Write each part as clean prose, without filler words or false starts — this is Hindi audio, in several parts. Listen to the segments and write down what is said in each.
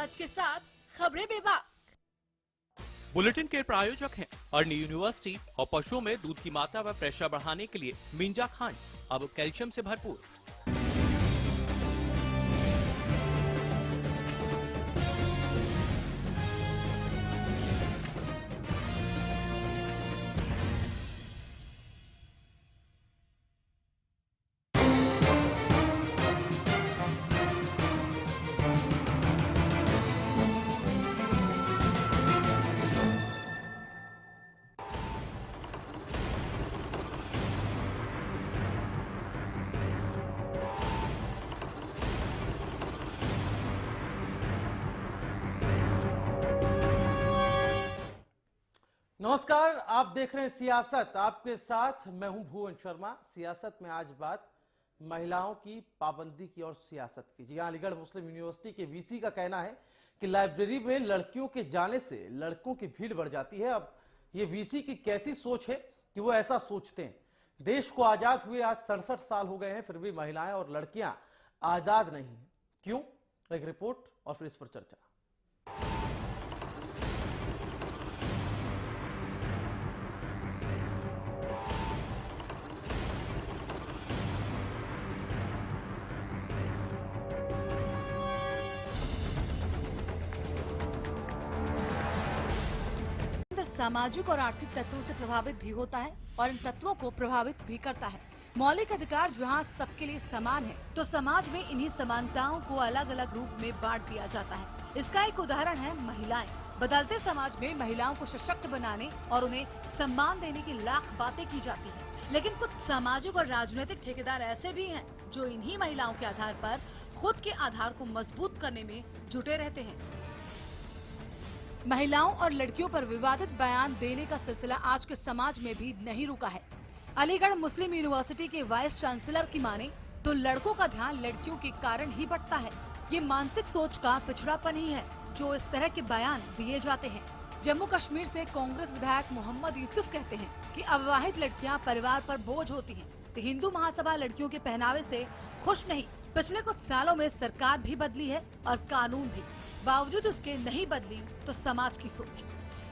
सच के साथ खबरें बेबाक। बुलेटिन के प्रायोजक हैं अर्नी यूनिवर्सिटी और पशुओं में दूध की मात्रा व प्रेशर बढ़ाने के लिए मिंजा खांड, अब कैल्शियम से भरपूर। नमस्कार, आप देख रहे हैं सियासत। आपके साथ मैं हूं भुवन शर्मा। सियासत में आज बात महिलाओं की पाबंदी की और सियासत की। जी, अलीगढ़ मुस्लिम यूनिवर्सिटी के वीसी का कहना है कि लाइब्रेरी में लड़कियों के जाने से लड़कों की भीड़ बढ़ जाती है। अब ये वीसी की कैसी सोच है कि वो ऐसा सोचते हैं। देश को आजाद हुए आज 67 साल हो गए हैं, फिर भी महिलाएं और लड़कियां आजाद नहीं है। क्यों? एक रिपोर्ट और फिर इस पर चर्चा। सामाजिक और आर्थिक तत्वों से प्रभावित भी होता है और इन तत्वों को प्रभावित भी करता है। मौलिक अधिकार जहाँ सबके लिए समान है, तो समाज में इन्हीं समानताओं को अलग अलग रूप में बांट दिया जाता है। इसका एक उदाहरण है महिलाएं। बदलते समाज में महिलाओं को सशक्त बनाने और उन्हें सम्मान देने की लाख बातें की जाती है, लेकिन कुछ सामाजिक और राजनीतिक ठेकेदार ऐसे भी हैं जो इन्हीं महिलाओं के आधार पर खुद के आधार को मजबूत करने में जुटे रहते हैं। महिलाओं और लड़कियों पर विवादित बयान देने का सिलसिला आज के समाज में भी नहीं रुका है। अलीगढ़ मुस्लिम यूनिवर्सिटी के वाइस चांसलर की माने तो लड़कों का ध्यान लड़कियों के कारण ही बढ़ता है। ये मानसिक सोच का पिछड़ापन ही है जो इस तरह के बयान दिए जाते हैं। जम्मू कश्मीर से कांग्रेस विधायक मोहम्मद यूसुफ कहते हैं कि अविवाहित लड़कियां परिवार पर बोझ होती हैं, तो हिंदू महासभा लड़कियों के पहनावे से खुश नहीं। पिछले कुछ सालों में सरकार भी बदली है और कानून भी, बावजूद उसके नहीं बदली तो समाज की सोच।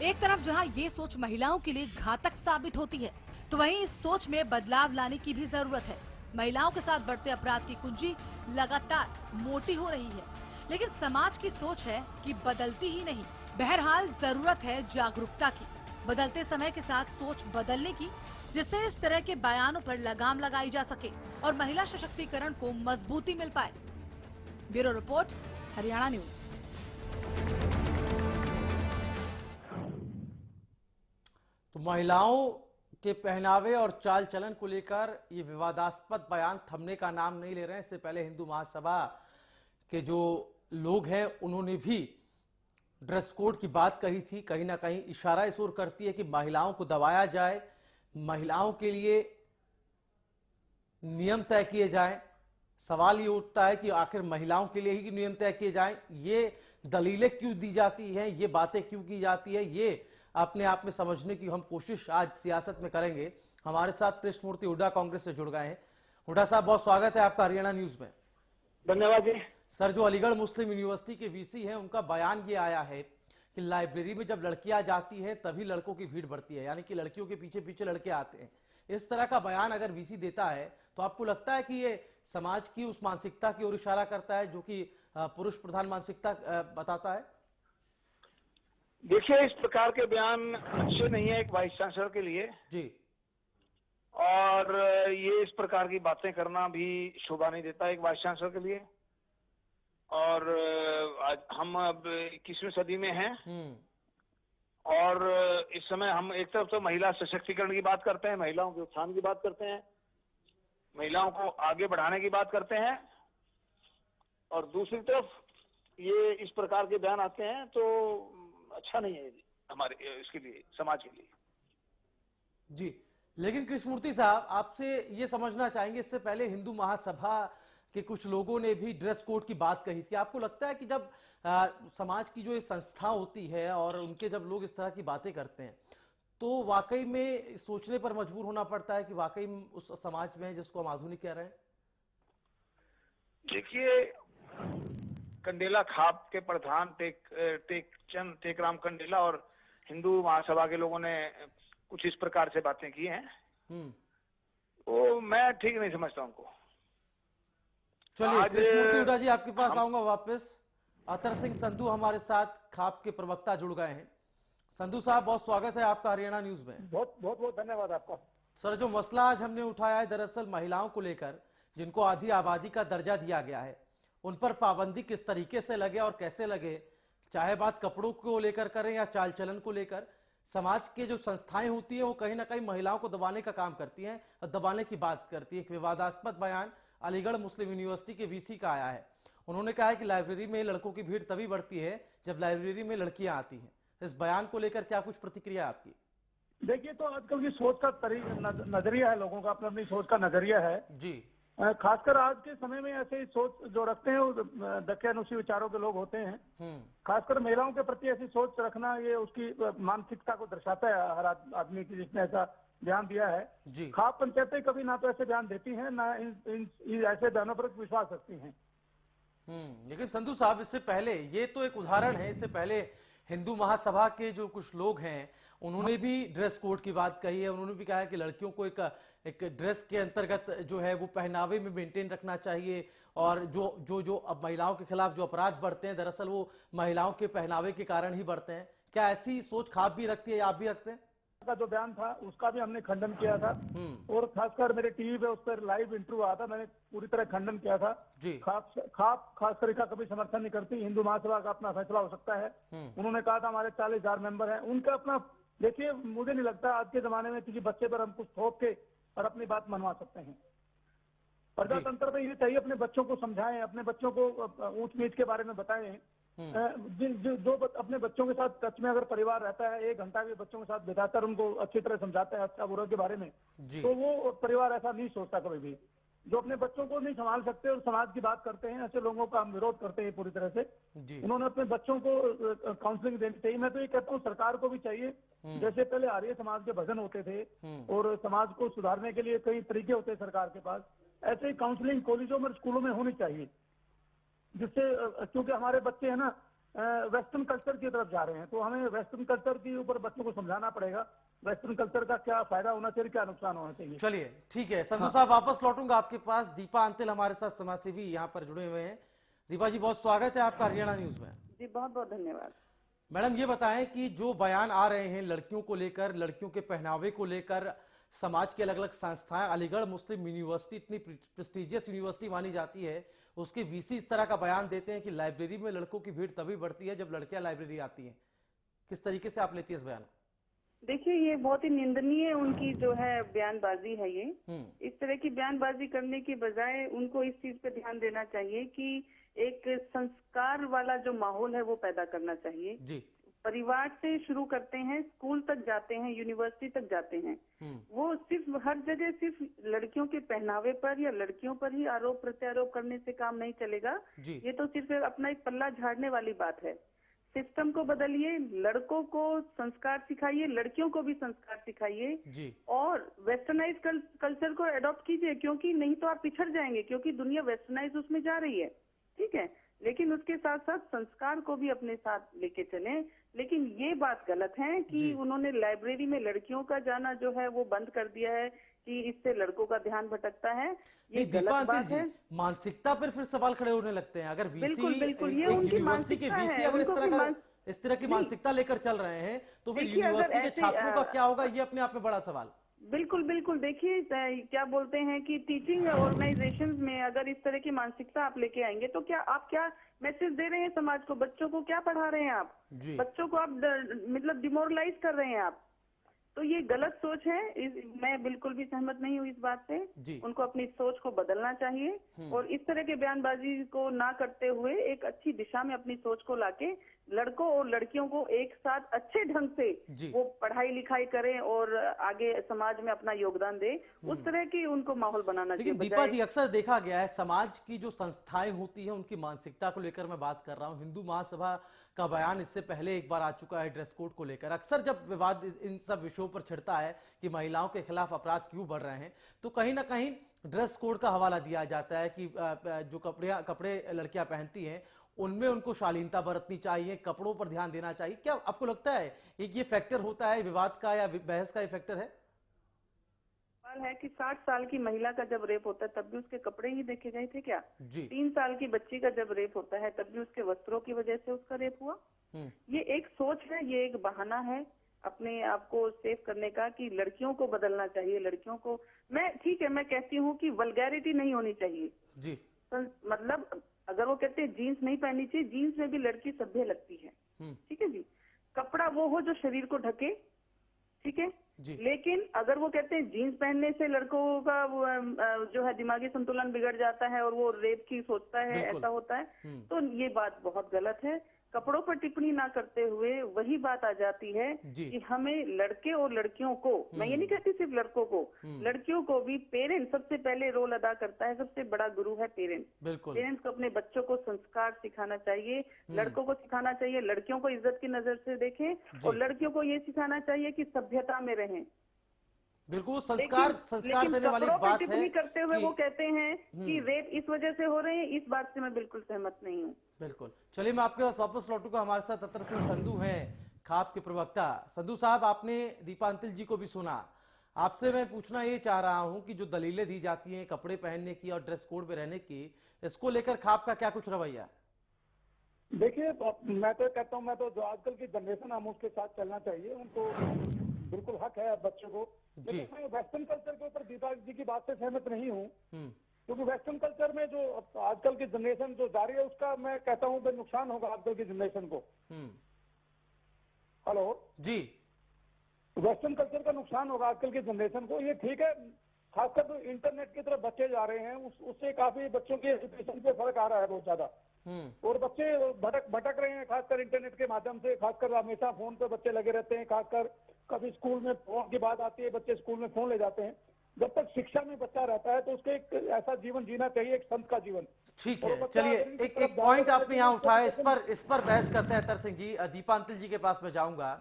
एक तरफ जहां ये सोच महिलाओं के लिए घातक साबित होती है, तो वहीं इस सोच में बदलाव लाने की भी जरूरत है। महिलाओं के साथ बढ़ते अपराध की कुंजी लगातार मोटी हो रही है, लेकिन समाज की सोच है कि बदलती ही नहीं। बहरहाल जरूरत है जागरूकता की, बदलते समय के साथ सोच बदलने की, जिससे इस तरह के बयानों पर लगाम लगाई जा सके और महिला सशक्तिकरण को मजबूती मिल पाए। Bureau report, Haryana news. तो महिलाओं के पहनावे और चाल चलन को लेकर ये विवादास्पद बयान थमने का नाम नहीं ले रहे हैं। इससे पहले हिंदू महासभा के जो लोग हैं उन्होंने भी ड्रेस कोड की बात कही थी। कहीं ना कहीं इशारा इस ओर करती है कि महिलाओं को दबाया जाए, महिलाओं के लिए नियम तय किए जाए। सवाल ये उठता है कि आखिर महिलाओं के लिए ही नियम तय किए जाएं, ये दलीलें क्यों दी जाती हैं, ये बातें क्यों की जाती है, ये अपने आप में समझने की हम कोशिश आज सियासत में करेंगे। हमारे साथ कृष्णमूर्ति हुड्डा कांग्रेस से जुड़ गए हैं। हुड्डा साहब, बहुत स्वागत है आपका हरियाणा न्यूज में। धन्यवाद जी। सर, जो अलीगढ़ मुस्लिम यूनिवर्सिटी के वीसी हैं उनका बयान ये आया है कि लाइब्रेरी में जब लड़कियां जाती है तभी लड़कों की भीड़ बढ़ती है, यानी कि लड़कियों के पीछे पीछे लड़के आते हैं। इस तरह का बयान अगर वीसी देता है तो आपको लगता है कि ये समाज की उस मानसिकता की ओर इशारा करता है जो कि पुरुष प्रधान मानसिकता बताता है? देखिए, इस प्रकार के बयान अच्छे नहीं है एक वाइस चांसलर के लिए जी, और ये इस प्रकार की बातें करना भी शोभा नहीं देता एक वाइस चांसलर के लिए। और आज हम अब 21वीं सदी में हैं और इस समय हम एक तरफ तो महिला सशक्तिकरण की बात करते हैं, महिलाओं के उत्थान की बात करते हैं, महिलाओं को आगे बढ़ाने की बात करते हैं, और दूसरी तरफ ये इस प्रकार के बयान आते हैं तो अच्छा नहीं है हमारे इसके लिए, समाज के लिए। जी, लेकिन कृष्णमूर्ति साहब, आपसे ये समझना चाहेंगे, इससे पहले हिंदू महासभा के कुछ लोगों ने भी ड्रेस कोड की बात कही थी। आपको लगता है कि जब समाज की जो ये संस्था होती है और उनके जब लोग इस तरह की बातें करते हैं तो वाकई में सोचने पर मजबूर होना पड़ता है कि वाकई उस समाज में जिसको हम आधुनिक कह रहे हैं? देखिए, कंडेला खाप के प्रधान टेकराम कंडेला और हिंदू महासभा के लोगों ने कुछ इस प्रकार से बातें की हैं। वो मैं ठीक नहीं समझता उनको। चलिए आज कृष्णमूर्ति हुड्डा जी आपके पास आऊंगा वापस। अतर सिंह संधू हमारे साथ खाप के प्रवक्ता जुड़ गए हैं। संधू साहब, बहुत स्वागत है आपका हरियाणा न्यूज में। बहुत धन्यवाद आपका। सर, जो मसला आज हमने उठाया है दरअसल महिलाओं को लेकर, जिनको आधी आबादी का दर्जा दिया गया है, उन पर पाबंदी किस तरीके से लगे और कैसे लगे, चाहे बात कपड़ों को लेकर करें या चाल चलन को लेकर। समाज के जो संस्थाएं होती है वो कहीं ना कहीं महिलाओं को दबाने का काम करती हैं और दबाने की बात करती है। एक विवादास्पद बयान अलीगढ़ मुस्लिम यूनिवर्सिटी के वीसी का आया है। उन्होंने कहा है कि लाइब्रेरी में लड़कों की भीड़ तभी बढ़ती है जब लाइब्रेरी में लड़कियां आती हैं। इस बयान को लेकर क्या कुछ प्रतिक्रिया है आपकी? देखिए, तो आजकल की सोच का नजरिया है, लोगों का अपनी अपनी सोच का नजरिया है जी। खासकर आज के समय में ऐसे सोच जो रखते हैं वो दक्यानुसी विचारों के लोग होते हैं। खासकर महिलाओं के प्रति ऐसी सोच रखना ये उसकी मानसिकता को दर्शाता है हर आदमी की, जिसने ऐसा बयान दिया है जी। खाप पंचायतें कभी ना तो ऐसे बयान देती हैं ना इन ऐसे बयानों पर विश्वास रखती हैं। लेकिन संधू साहब, इससे पहले ये तो एक उदाहरण है, इससे पहले हिंदू महासभा के जो कुछ लोग हैं उन्होंने भी ड्रेस कोड की बात कही है। उन्होंने भी कहा है कि लड़कियों को एक ड्रेस के अंतर्गत जो है वो पहनावे में मेंटेन रखना चाहिए, और जो अब महिलाओं के खिलाफ जो अपराध बढ़ते हैं दरअसल वो महिलाओं के पहनावे के कारण ही बढ़ते हैं। क्या ऐसी सोच खाप भी रखती है या आप भी रखते हैं? का जो बयान था उसका भी हमने खंडन किया था, और खासकर मेरे टीवी पे उस पर लाइव इंटरव्यू आया था, मैंने पूरी तरह खंडन किया था जी। खाप खास तरीका कभी समर्थन नहीं करती। हिंदू महासभा का अपना फैसला हो सकता है। उन्होंने कहा था हमारे 40,000 मेंबर हैं, उनका अपना। देखिए, मुझे नहीं लगता आज के जमाने में किसी बच्चे पर हम कुछ थोप के और अपनी बात मनवा सकते हैं। प्रजातंत्र में ये चाहिए अपने बच्चों को समझाएं, अपने बच्चों को ऊंच नीच के बारे में बताएं। जो अपने बच्चों के साथ टच में अगर परिवार रहता है, 1 घंटा भी बच्चों के साथ बिताकर उनको अच्छी तरह समझाता है अच्छा बुरा के बारे में, तो वो परिवार ऐसा नहीं सोचता कभी भी। जो अपने बच्चों को नहीं संभाल सकते और समाज की बात करते हैं, ऐसे लोगों का हम विरोध करते हैं पूरी तरह से। उन्होंने अपने बच्चों को काउंसलिंग देनी चाहिए। मैं तो ये कहता हूँ सरकार को भी चाहिए, जैसे पहले आर्य समाज के भजन होते थे और समाज को सुधारने के लिए कई तरीके होते हैं सरकार के पास, ऐसे ही काउंसलिंग कॉलेजों में स्कूलों में होनी चाहिए, जिससे क्योंकि हमारे बच्चे है ना वेस्टर्न कल्चर की तरफ जा रहे हैं, तो हमें वेस्टर्न कल्चर के ऊपर बच्चों को समझाना पड़ेगा वेस्टर्न कल्चर का क्या फायदा होना चाहिए, क्या नुकसान होना चाहिए। चलिए ठीक है संधू साहब, वापस लौटूंगा आपके पास। दीपा अंतिल हमारे साथ समाजसेवी यहाँ पर जुड़े हुए हैं। दीपा जी, बहुत स्वागत है आपका हरियाणा न्यूज में। जी बहुत बहुत धन्यवाद। मैडम, ये बताएं कि जो बयान आ रहे हैं लड़कियों को लेकर, लड़कियों के पहनावे को लेकर, समाज के अलग अलग संस्थाएं, अलीगढ़ मुस्लिम यूनिवर्सिटी इतनी प्रेस्टिजियस यूनिवर्सिटी मानी जाती है, उसके वीसी इस तरह का बयान देते हैं कि लाइब्रेरी में लड़कों की भीड़ तभी बढ़ती है जब लड़कियां लाइब्रेरी आती हैं। किस तरीके से आप लेती है इस बयान? देखिए, ये बहुत ही निंदनीय उनकी जो है बयानबाजी है। ये इस तरह की बयानबाजी करने की बजाय उनको इस चीज पे ध्यान देना चाहिए कि एक संस्कार वाला जो माहौल है वो पैदा करना चाहिए जी। परिवार से शुरू करते हैं, स्कूल तक जाते हैं, यूनिवर्सिटी तक जाते हैं। वो सिर्फ हर जगह सिर्फ लड़कियों के पहनावे पर या लड़कियों पर ही आरोप प्रत्यारोप करने से काम नहीं चलेगा। ये तो सिर्फ अपना एक पल्ला झाड़ने वाली बात है। सिस्टम को बदलिए, लड़कों को संस्कार सिखाइए, लड़कियों को भी संस्कार सिखाइए और वेस्टर्नाइज कल्चर को अडॉप्ट कीजिए, क्योंकि नहीं तो आप पिछड़ जाएंगे, क्योंकि दुनिया वेस्टर्नाइज उसमें जा रही है। ठीक है, लेकिन उसके साथ साथ संस्कार को भी अपने साथ लेके चलें। लेकिन ये बात गलत है कि उन्होंने लाइब्रेरी में लड़कियों का जाना जो है वो बंद कर दिया है कि इससे लड़कों का ध्यान भटकता है। ये गलत बात है। मानसिकता पर फिर सवाल खड़े होने लगते हैं। अगर बिल्कुल बिल्कुल ये उनकी मानसिकता है। अगर इस तरह की मानसिकता लेकर चल रहे हैं तो फिर यूनिवर्सिटी के छात्रों का क्या होगा, ये अपने आप में बड़ा सवाल। बिल्कुल बिल्कुल। देखिए, क्या बोलते हैं कि टीचिंग ऑर्गेनाइजेशंस में अगर इस तरह की मानसिकता आप लेके आएंगे तो क्या मैसेज दे रहे हैं समाज को? बच्चों को क्या पढ़ा रहे हैं आप? बच्चों को आप मतलब डिमोरलाइज कर रहे हैं आप। तो ये गलत सोच है। मैं बिल्कुल भी सहमत नहीं हूँ इस बात से। उनको अपनी सोच को बदलना चाहिए और इस तरह के बयानबाजी को ना करते हुए एक अच्छी दिशा में अपनी सोच को लाके लड़कों और लड़कियों को एक साथ अच्छे ढंग से वो पढ़ाई लिखाई करें और आगे समाज में अपना योगदान दे, उस तरह की उनको माहौल बनाना चाहिए। लेकिन दीपा जी, अक्सर देखा गया है समाज की जो संस्थाएं होती हैं उनकी मानसिकता को लेकर मैं बात कर रहा हूँ। हिंदू महासभा का बयान इससे पहले एक बार आ चुका है ड्रेस कोड को लेकर। अक्सर जब विवाद इन सब विषयों पर छिड़ता है कि महिलाओं के खिलाफ अपराध क्यों बढ़ रहे हैं, तो कहीं ना कहीं ड्रेस कोड का हवाला दिया जाता है कि जो कपड़े लड़कियां पहनती हैं उनमें उनको शालीनता बरतनी चाहिए, कपड़ों पर ध्यान देना चाहिए। क्या आपको लगता है एक ये फैक्टर होता है विवाद का या बहस का ये फैक्टर है? सवाल है कि 60 साल की महिला का जब रेप होता है तब भी उसके कपड़े ही देखे गए थे क्या? जी 3 साल की बच्ची का जब रेप होता है तब भी उसके वस्त्रों की वजह से उसका रेप हुआ? ये एक सोच है, ये एक बहाना है अपने आप को सेव करने का कि लड़कियों को बदलना चाहिए, लड़कियों को। मैं ठीक है, मैं कहती हूँ कि वल्गैरिटी नहीं होनी चाहिए जी मतलब अगर वो कहते हैं जीन्स नहीं पहननी चाहिए, जीन्स में भी लड़की सभ्य लगती है, ठीक है जी। कपड़ा वो हो जो शरीर को ढके, ठीक है जी लेकिन अगर वो कहते हैं जीन्स पहनने से लड़कों का जो है दिमागी संतुलन बिगड़ जाता है और वो रेप की सोचता है, बिल्कुल। ऐसा होता है, तो ये बात बहुत गलत है। कपड़ों पर टिप्पणी ना करते हुए वही बात आ जाती है जी। कि हमें लड़के और लड़कियों को, मैं ये नहीं कहती सिर्फ लड़कों को, लड़कियों को भी पेरेंट्स सबसे पहले रोल अदा करता है, सबसे बड़ा गुरु है पेरेंट्स। बिल्कुल पेरेंट्स को अपने बच्चों को संस्कार सिखाना चाहिए, लड़कों को सिखाना चाहिए लड़कियों को इज्जत की नजर से देखें और लड़कियों को ये सिखाना चाहिए कि सभ्यता में रहें। बिल्कुल संस्कार लेकिन देने वाली कपड़ों पर बात टिप्पणी है करते हुए कि वो कहते हैं कि रेप इस वजह से हो रहे हैं, इस बात से मैं बिल्कुल सहमत नहीं हूँ। बिल्कुल। चलिए मैं आपके पास वापस लौटूंगा। हमारे साथ अतर सिंह संधू हैं, खाप के प्रवक्ता। संधू साहब, आपने दीपांतिल जी को भी सुना। आपसे मैं पूछना ये चाह रहा हूं कि जो दलीलें दी जाती हैं कपड़े पहनने की और ड्रेस कोड में रहने की, इसको लेकर खाप का क्या कुछ रवैया है? देखिए मैं तो कहता हूँ, मैं तो जो आजकल की जनरेशन हम उसके साथ चलना चाहिए, उनको बिल्कुल हक है बच्चों को। लेकिन मैं वेस्टर्न कल्चर के ऊपर दीपा जी की बात से सहमत नहीं हूँ, क्योंकि वेस्टर्न कल्चर में जो आजकल की जनरेशन जो जा रही है उसका मैं कहता हूँ कि नुकसान होगा आजकल की जनरेशन को। हेलो जी। वेस्टर्न कल्चर का नुकसान होगा आजकल की जनरेशन को, ये ठीक है। खासकर तो इंटरनेट की तरफ बच्चे जा रहे हैं, उससे काफी बच्चों के एजुकेशन पे फर्क आ रहा है बहुत ज्यादा, और बच्चे भटक रहे हैं खासकर इंटरनेट के माध्यम से। खासकर हमेशा फोन पे बच्चे लगे रहते हैं, खासकर कभी स्कूल में फोन की बात आती है, बच्चे स्कूल में फोन ले जाते हैं। जब तक शिक्षा में बच्चा रहता है तो उसके एक ऐसा जीवन जीना चाहिए, एक संत का जीवन। ठीक है, चलिए एक पॉइंट आपने यहाँ उठाया, इस पर बहस करते हैं अतर सिंह जी। दीपांतिल जी के पास मैं जाऊंगा।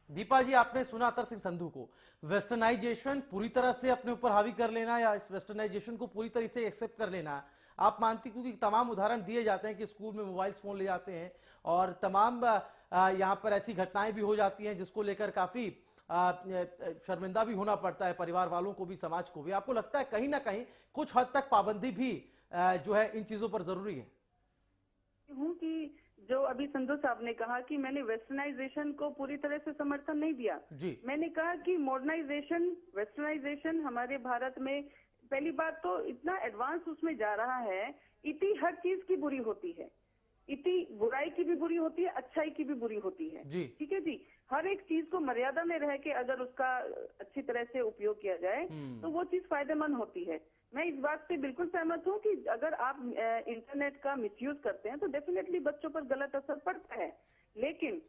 दीपा जी, आपने सुना अतर सिंह संधू को, वेस्टर्नाइजेशन पूरी तरह से अपने ऊपर हावी कर लेना या इस वेस्टर्नाइजेशन को पूरी तरह से एक्सेप्ट कर लेना आप मानती, क्योंकि तमाम उदाहरण दिए जाते हैं कि स्कूल में मोबाइल फोन ले जाते हैं और तमाम यहाँ पर ऐसी घटनाएं भी हो जाती हैं जिसको लेकर काफी शर्मिंदा भी होना पड़ता है परिवार वालों को भी, समाज को भी। आपको लगता है कहीं ना कहीं कुछ हद तक पाबंदी भी जो है इन चीजों पर जरूरी है? हूँ कि जो अभी संधू साहब ने कहा कि मैंने वेस्टर्नाइजेशन को पूरी तरह से समर्थन नहीं दिया जी। मैंने कहा कि मॉडर्नाइजेशन, वेस्टर्नाइजेशन हमारे भारत में पहली बात तो इतना एडवांस उसमें जा रहा है, इतनी हर चीज की बुरी होती है, इतनी बुराई की भी बुरी होती है, अच्छाई की भी बुरी होती है जी। ठीक है जी। हर एक चीज को मर्यादा में रह के अगर उसका अच्छी तरह से उपयोग किया जाए तो वो चीज फायदेमंद होती है। मैं इस बात से बिल्कुल सहमत हूँ कि अगर आप इंटरनेट का मिसयूज करते हैं तो डेफिनेटली बच्चों पर गलत असर पड़ता है, लेकिन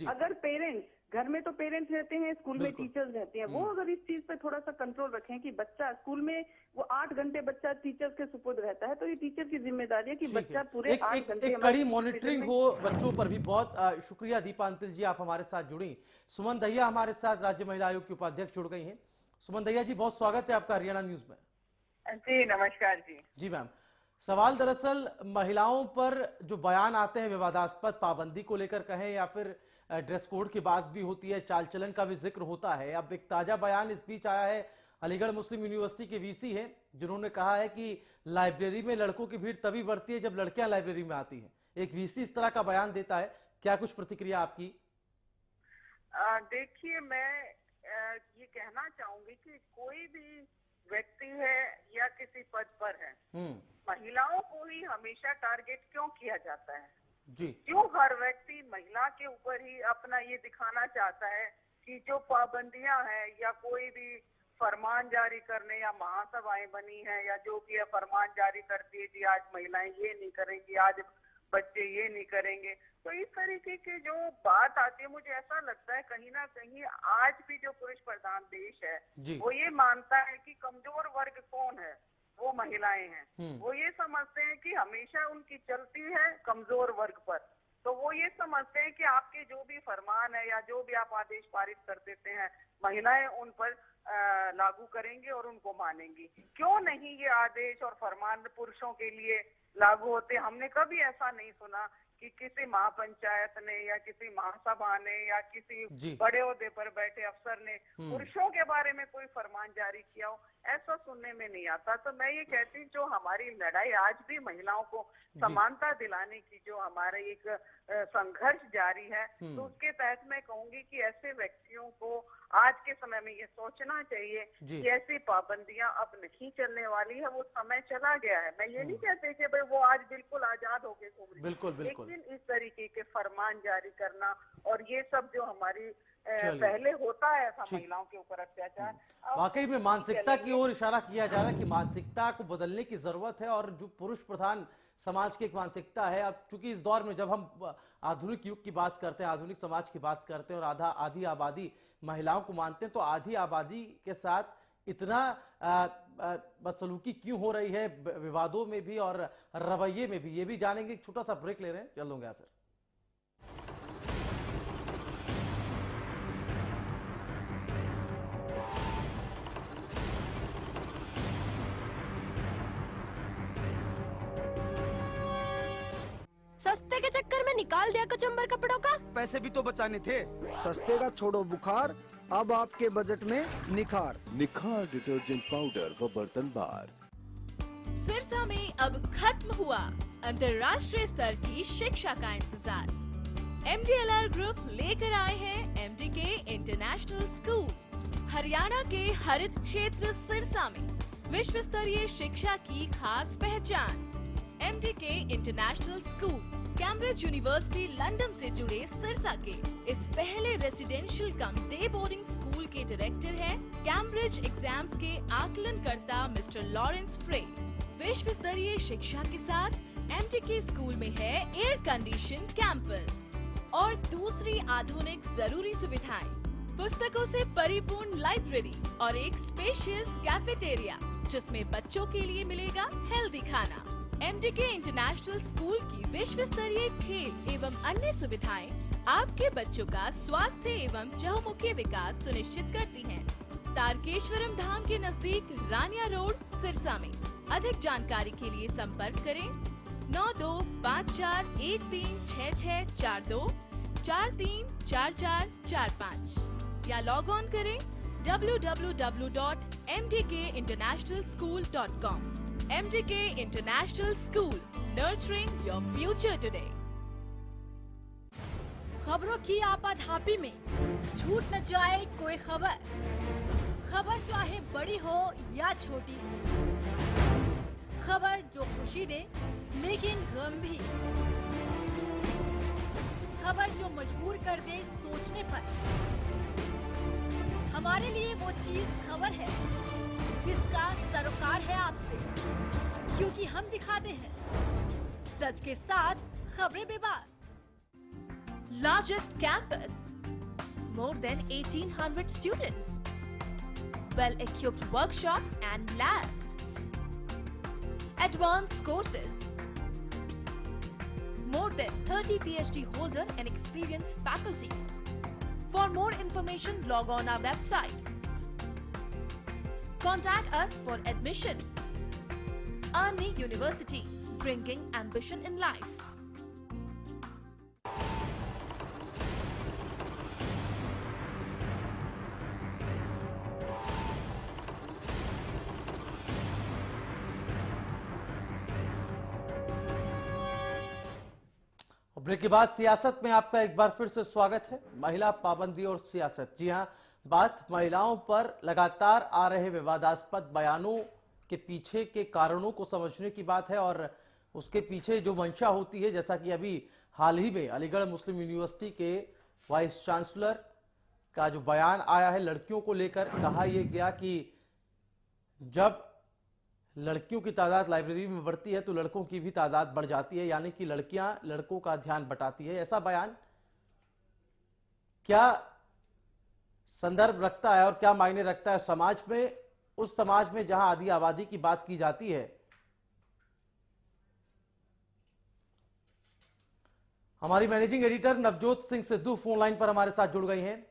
अगर पेरेंट्स, घर में तो पेरेंट्स रहते हैं, स्कूल में टीचर्स रहते हैं, वो अगर इस चीज पे थोड़ा सा कंट्रोल रखें कि बच्चा स्कूल में वो 8 घंटे बच्चा टीचर्स के सुपुर्द रहता है, तो ये टीचर की जिम्मेदारी है कि बच्चा पूरे 8 घंटे एक कड़ी मॉनिटरिंग हो बच्चों पर भी। बहुत शुक्रिया दीपांतिल जी, आप हमारे साथ जुड़ी। सुमन दहिया हमारे साथ राज्य महिला आयोग की उपाध्यक्ष जुड़ गई हैं। सुमन दहिया जी, बहुत स्वागत है आपका हरियाणा न्यूज में। जी नमस्कार जी। जी मैम, सवाल दरअसल महिलाओं पर जो बयान आते हैं विवादास्पद, पाबंदी को लेकर कहें या फिर ड्रेस कोड की बात भी होती है, चाल चलन का भी जिक्र होता है। अब एक ताजा बयान इस बीच आया है, अलीगढ़ मुस्लिम यूनिवर्सिटी के वीसी हैं जिन्होंने कहा है कि लाइब्रेरी में लड़कों की भीड़ तभी बढ़ती है जब लड़कियां लाइब्रेरी में आती हैं। एक वीसी इस तरह का बयान देता है, क्या कुछ प्रतिक्रिया आपकी? देखिए, मैं ये कहना चाहूंगी कि कोई भी व्यक्ति है या किसी पद पर है, महिलाओं को ही हमेशा टारगेट क्यों किया जाता है जी? क्यों हर व्यक्ति महिला के ऊपर ही अपना ये दिखाना चाहता है कि जो पाबंदियां हैं या कोई भी फरमान जारी करने या महासभाएं बनी है या जो भी है फरमान जारी करती है कि आज महिलाएं ये नहीं करेंगी, आज बच्चे ये नहीं करेंगे, तो इस तरीके की जो बात आती है, मुझे ऐसा लगता है कहीं ना कहीं आज भी जो पुरुष प्रधान देश है वो ये मानता है कि कमजोर वर्ग कौन है, वो महिलाएं हैं। वो ये समझते हैं कि हमेशा उनकी चलती है कमजोर वर्ग पर, तो वो ये समझते हैं कि आपके जो भी फरमान है या जो भी आप आदेश पारित कर देते हैं महिलाएं उन पर लागू करेंगी और उनको मानेंगी। क्यों नहीं ये आदेश और फरमान पुरुषों के लिए लागू होते? हमने कभी ऐसा नहीं सुना कि किसी महापंचायत ने या किसी महासभा ने या किसी जी। बड़े ओहदे पर बैठे अफसर ने पुरुषों के बारे में कोई फरमान जारी किया हो, ऐसा सुनने में नहीं आता। तो मैं ये कहती हूँ जो हमारी लड़ाई आज भी महिलाओं को समानता दिलाने की जो हमारा एक संघर्ष जारी है, तो उसके तहत मैं कहूंगी कि ऐसे व्यक्तियों को आज के समय में ये सोचना चाहिए कि ऐसी पाबंदियां अब नहीं चलने वाली है, वो समय चला गया है। मैं ये नहीं कहती कि भाई वो आज बिल्कुल आजाद हो गए घूम रही, लेकिन इस तरीके के फरमान जारी करना और ये सब जो हमारी पहले होता है ऐसा महिलाओं के ऊपर अत्याचार, वाकई में मानसिकता की ओर इशारा किया जा रहा है कि मानसिकता को बदलने की जरूरत है और जो पुरुष प्रधान समाज की एक मानसिकता है। अब चूंकि इस दौर में जब हम आधुनिक युग की बात करते हैं, आधुनिक समाज की बात करते हैं और आधी आबादी महिलाओं को मानते हैं, तो आधी आबादी के साथ इतना बदसलूकी क्यों हो रही है विवादों में भी और रवैये में भी, ये भी जानेंगे। एक छोटा सा ब्रेक ले रहे हैं, चल दूंगा सर। सस्ते के चक्कर में निकाल दिया कचंबर कपड़ों का। पैसे भी तो बचाने थे। सस्ते का छोड़ो बुखार, अब आपके बजट में निखार। निखार डिटर्जेंट पाउडर व बर्तन बार। सिरसा में अब खत्म हुआ अंतर्राष्ट्रीय स्तर की शिक्षा का इंतजार। MDLR ग्रुप लेकर आए हैं MDK इंटरनेशनल स्कूल। हरियाणा के हरित क्षेत्र सिरसा में विश्व स्तरीय शिक्षा की खास पहचान। MDK international school Cambridge university London से जुड़े सिरसा के इस पहले रेसिडेंशियल कम डे बोर्डिंग स्कूल के डायरेक्टर हैं कैम्ब्रिज एग्जाम्स के आकलनकर्ता मिस्टर लॉरेंस फ्रे। विश्व स्तरीय शिक्षा के साथ MDK स्कूल में है एयर कंडीशन कैंपस और दूसरी आधुनिक जरूरी सुविधाएं, पुस्तकों से परिपूर्ण लाइब्रेरी और एक स्पेशियस कैफेटेरिया जिसमें बच्चों के लिए मिलेगा हेल्दी खाना। MDK इंटरनेशनल स्कूल की विश्व स्तरीय खेल एवं अन्य सुविधाएं आपके बच्चों का स्वास्थ्य एवं चहुमुखी विकास सुनिश्चित करती हैं। तारकेश्वरम धाम के नजदीक रानिया रोड सिरसा में। अधिक जानकारी के लिए संपर्क करें 9254136642 434445 या लॉग ऑन करें www.mdkinternationalschool.com। MDK International School, nurturing your future today. खबरों की आपाधापी में छूट न जाए कोई खबर, खबर चाहे बड़ी हो या छोटी, खबर जो खुशी दे लेकिन गम भी, खबर जो मजबूर कर दे सोचने पर। हमारे लिए वो चीज खबर है जिसका सरोकार है आपसे, क्योंकि हम दिखाते हैं सच के साथ खबरें बेबाक। Largest campus, more than 1800 students, well-equipped workshops and labs, advanced courses, more than 30 PhD holder and experienced faculties. For more information, log on our website. Contact us for admission. Arni University, bringing ambition in life. Break के बाद सियासत में आपका एक बार फिर से स्वागत है। महिला पाबंदी और सियासत, जी हां, बात महिलाओं पर लगातार आ रहे विवादास्पद बयानों के पीछे के कारणों को समझने की बात है और उसके पीछे जो मंशा होती है, जैसा कि अभी हाल ही में अलीगढ़ मुस्लिम यूनिवर्सिटी के वाइस चांसलर का जो बयान आया है लड़कियों को लेकर, कहा यह गया कि जब लड़कियों की तादाद लाइब्रेरी में बढ़ती है तो लड़कों की भी तादाद बढ़ जाती है, यानी कि लड़कियां लड़कों का ध्यान बटाती है। ऐसा बयान क्या संदर्भ रखता है और क्या मायने रखता है समाज में, उस समाज में जहां आधी आबादी की बात की जाती है। हमारी managing editor Navjot Singh Sidhu phone line पर हमारे साथ जुड़ गई हैं।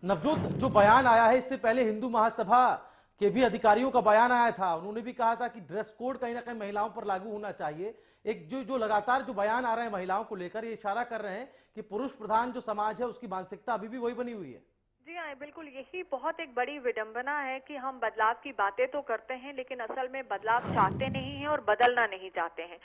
नवजोत, जो बयान आया है इससे पहले हिंदू महासभा के भी अधिकारियों का बयान आया था। उन्होंने भी कहा था कि ड्रेस कोड कहीं ना कहीं महिलाओं पर लागू होना चाहिए। एक जो लगातार जो बयान आ रहे हैं महिलाओं को लेकर, ये इशारा कर रहे हैं कि पुरुष प्रधान जो समाज है उसकी मानसिकता अभी भी वही बनी हुई है। जी हाँ, बिल्कुल यही बहुत एक बड़ी विडंबना है कि हम बदलाव की बातें तो करते हैं लेकिन असल में बदलाव चाहते नहीं हैं और बदलना नहीं चाहते हैं।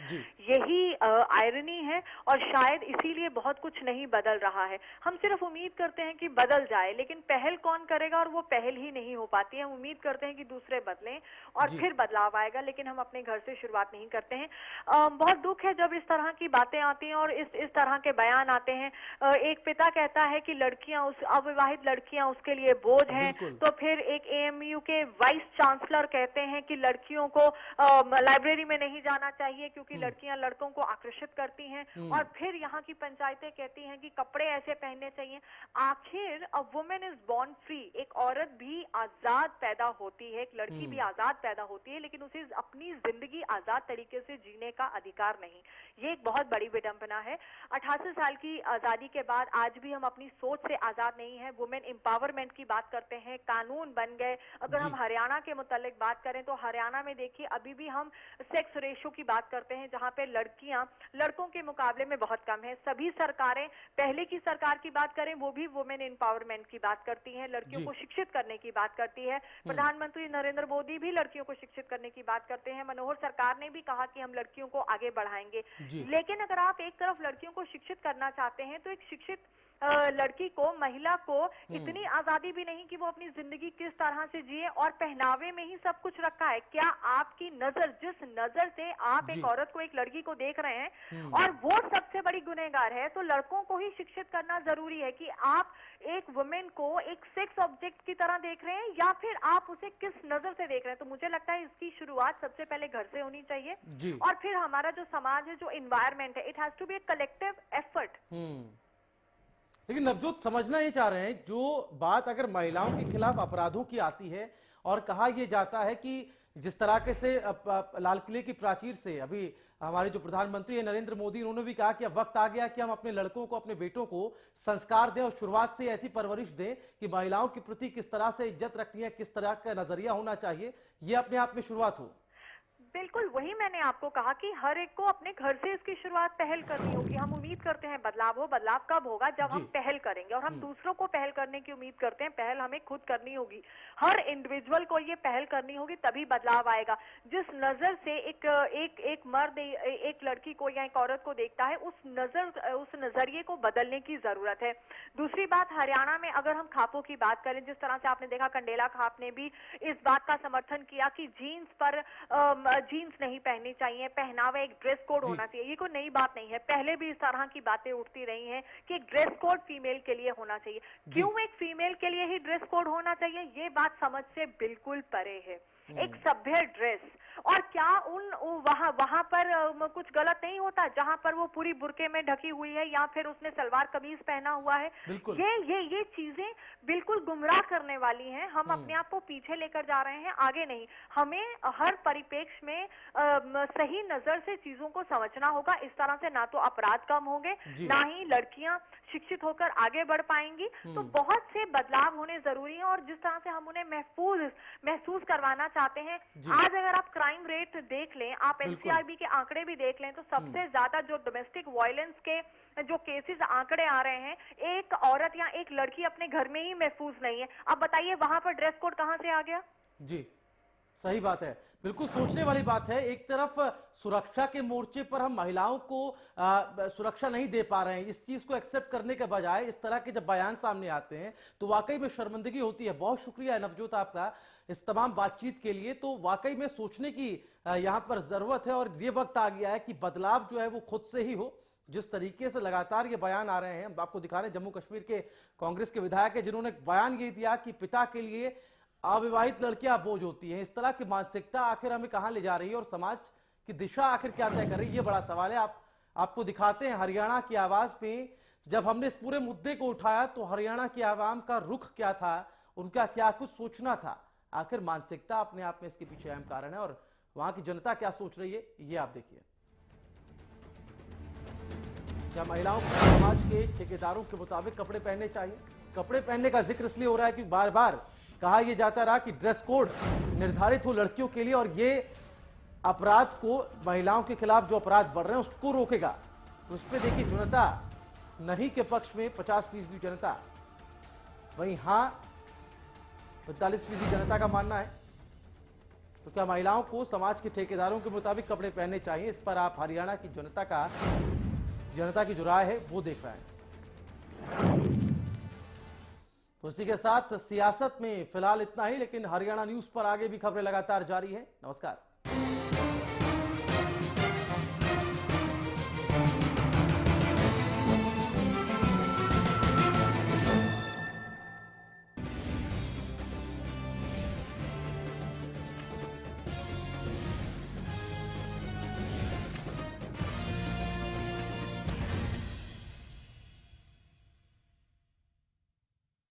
यही आयरनी है और शायद इसीलिए बहुत कुछ नहीं बदल रहा है। हम सिर्फ उम्मीद करते हैं कि बदल जाए, लेकिन पहल कौन करेगा और वो पहल ही नहीं हो पाती है। हम उम्मीद करते हैं कि दूसरे बदलें और फिर बदलाव आएगा, लेकिन हम अपने घर से शुरुआत नहीं करते हैं। बहुत दुख है जब इस तरह की बातें आती हैं और इस तरह के बयान आते हैं। एक पिता कहता है कि लड़कियां, उस अविवाहित लड़कियां उसके लिए बोझ हैं, तो फिर एक एएमयू के वाइस चांसलर कहते हैं कि लड़कियों को लाइब्रेरी में नहीं जाना चाहिए क्योंकि लड़कियां लड़कों को आकर्षित करती हैं, और फिर यहाँ की पंचायतें कहती हैं कि कपड़े ऐसे पहनने चाहिए। आखिर a women is born free, एक औरत भी आजाद पैदा होती है, एक लड़की भी आजाद पैदा होती है, लेकिन उसे अपनी जिंदगी आजाद तरीके से जीने का अधिकार नहीं। ये एक बहुत बड़ी विडंबना है। 88 साल की आजादी के बाद आज भी हम अपनी सोच से आजाद नहीं है। वुमेन एम्पावरमेंट की बात करते हैं, कानून बन गए। अगर हम हरियाणा के मुतालिक बात करें तो हरियाणा में देखिए अभी भी हम सेक्स रेशो की बात करते हैं जहां पे लड़कियां लड़कों के मुकाबले में बहुत कम है। सभी सरकारें, पहले की सरकार की बात करें वो भी वुमेन एम्पावरमेंट की बात करती हैं, लड़कियों को शिक्षित करने की बात करती है। प्रधानमंत्री नरेंद्र मोदी भी लड़कियों को शिक्षित करने की बात करते हैं। मनोहर सरकार ने भी कहा कि हम लड़कियों को आगे बढ़ाएंगे। लेकिन अगर आप एक तरफ लड़कियों को शिक्षित करना चाहते हैं तो एक शिक्षित लड़की को, महिला को इतनी आजादी भी नहीं कि वो अपनी जिंदगी किस तरह से जिए, और पहनावे में ही सब कुछ रखा है। क्या आपकी नजर, जिस नजर से आप एक औरत को, एक लड़की को देख रहे हैं और वो सबसे बड़ी गुनहगार है, तो लड़कों को ही शिक्षित करना जरूरी है कि आप एक वुमेन को एक सेक्स ऑब्जेक्ट की तरह देख रहे हैं या फिर आप उसे किस नजर से देख रहे हैं। तो मुझे लगता है इसकी शुरुआत सबसे पहले घर से होनी चाहिए और फिर हमारा जो समाज है, जो इन्वायरमेंट है, it has to be a collective effort. लेकिन नवजोत समझना ये चाह रहे हैं, जो बात अगर महिलाओं के खिलाफ अपराधों की आती है और कहा यह जाता है कि जिस तरह से लाल किले की प्राचीर से अभी हमारे जो प्रधानमंत्री है नरेंद्र मोदी, उन्होंने भी कहा कि अब वक्त आ गया कि हम अपने लड़कों को, अपने बेटों को संस्कार दें और शुरुआत से ऐसी परवरिश दें कि महिलाओं के प्रति किस तरह से इज्जत रखनी है, किस तरह का नजरिया होना चाहिए, ये अपने आप में शुरुआत हो। बिल्कुल वही मैंने आपको कहा कि हर एक को अपने घर से इसकी शुरुआत पहल करनी होगी। हम उम्मीद करते हैं बदलाव हो। बदलाव कब होगा? जब हम पहल करेंगे, और हम दूसरों को पहल करने की उम्मीद करते हैं। पहल हमें खुद करनी होगी, हर इंडिविजुअल को ये पहल करनी होगी, तभी बदलाव आएगा। जिस नजर से एक मर्द एक लड़की को या एक औरत को देखता है, उस नजरिए को बदलने की जरूरत है। दूसरी बात, हरियाणा में अगर हम खापों की बात करें, जिस तरह से आपने देखा कंडेला खाप ने भी इस बात का समर्थन किया कि जीन्स पर जीन्स नहीं पहननी चाहिए, पहनावा एक ड्रेस कोड होना चाहिए। ये कोई नई बात नहीं है, पहले भी इस तरह की बातें उठती रही हैं कि एक ड्रेस कोड फीमेल के लिए होना चाहिए। क्यों एक फीमेल के लिए ही ड्रेस कोड होना चाहिए? ये बात समझ से बिल्कुल परे है। एक सभ्य ड्रेस, और क्या वहां पर कुछ गलत नहीं होता जहां पर वो पूरी बुर्के में ढकी हुई है या फिर उसने सलवार कमीज पहना हुआ है? ये चीजें बिल्कुल गुमराह करने वाली हैं। हम अपने आप को पीछे लेकर जा रहे हैं, आगे नहीं। हमें हर परिप्रेक्ष्य में सही नजर से चीजों को समझना होगा। इस तरह से ना तो अपराध कम होंगे, ना ही लड़कियां शिक्षित होकर आगे बढ़ पाएंगी। तो बहुत से बदलाव होने जरूरी है, और जिस तरह से हम उन्हें महसूस करवाना चाहते हैं। आज अगर आप क्राइम रेट देख लें, आप एनसीआरबी के आंकड़े भी देख लें, तो सबसे ज्यादा जो डोमेस्टिक वायलेंस के जो केसेस आंकड़े आ रहे हैं, एक औरत या एक लड़की अपने घर में ही महफूज नहीं है। अब बताइए वहां पर ड्रेस कोड कहां से आ गया? जी सही बात है, बिल्कुल सोचने वाली बात है। एक तरफ सुरक्षा के मोर्चे पर हम महिलाओं को सुरक्षा नहीं दे पा रहे हैं, इस चीज को एक्सेप्ट करने के बजाय इस तरह के जब बयान सामने आते हैं तो वाकई में शर्मिंदगी होती है। बहुत शुक्रिया नवजोत आपका इस तमाम बातचीत के लिए। तो वाकई में सोचने की यहाँ पर जरूरत है, और ये वक्त आ गया है कि बदलाव जो है वो खुद से ही हो। जिस तरीके से लगातार ये बयान आ रहे हैं, हम आपको दिखा रहे हैं, जम्मू कश्मीर के कांग्रेस के विधायक है जिन्होंने बयान ये दिया कि पिता के लिए अविवाहित लड़कियां बोझ होती हैं। इस तरह की मानसिकता आखिर हमें कहां ले जा रही है और समाज की दिशा आखिर क्या तय कर रही है, ये बड़ा सवाल है। आपको दिखाते हैं हरियाणा की आवाज पे जब हमने इस पूरे मुद्दे को उठाया तो हरियाणा की आवाम का रुख क्या था, उनका क्या कुछ सोचना था। आखिर मानसिकता अपने आप में इसके पीछे अहम कारण है, और वहां की जनता क्या सोच रही है ये आप देखिए। क्या महिलाओं को समाज के ठेकेदारों के मुताबिक कपड़े पहनने चाहिए? कपड़े पहनने का जिक्र इसलिए हो रहा है कि बार बार कहा यह जाता रहा कि ड्रेस कोड निर्धारित हो लड़कियों के लिए और ये अपराध को, महिलाओं के खिलाफ जो अपराध बढ़ रहे हैं उसको रोकेगा। तो उस पर देखिए जनता नहीं के पक्ष में 50% जनता, वहीं हाँ 45% जनता का मानना है। तो क्या महिलाओं को समाज के ठेकेदारों के मुताबिक कपड़े पहनने चाहिए? इस पर आप हरियाणा की जनता की जो राय है वो देख रहे हैं। तो इसी के साथ सियासत में फिलहाल इतना ही, लेकिन हरियाणा न्यूज पर आगे भी खबरें लगातार जारी है। नमस्कार।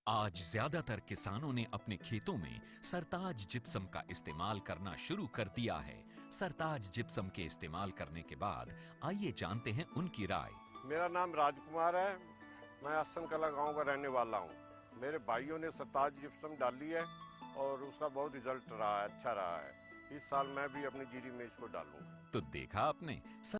आज ज्यादातर किसानों ने अपने खेतों में सरताज जिप्सम का इस्तेमाल करना शुरू कर दिया है। सरताज जिप्सम के इस्तेमाल करने के बाद आइए जानते हैं उनकी राय। मेरा नाम राजकुमार है, मैं आसन कला गांव का रहने वाला हूं। मेरे भाइयों ने सरताज जिप्सम डाली है और उसका बहुत रिजल्ट रहा है, अच्छा रहा है। इस साल मैं भी अपनी जीरी में इसको डालूंगा। तो देखा आपने।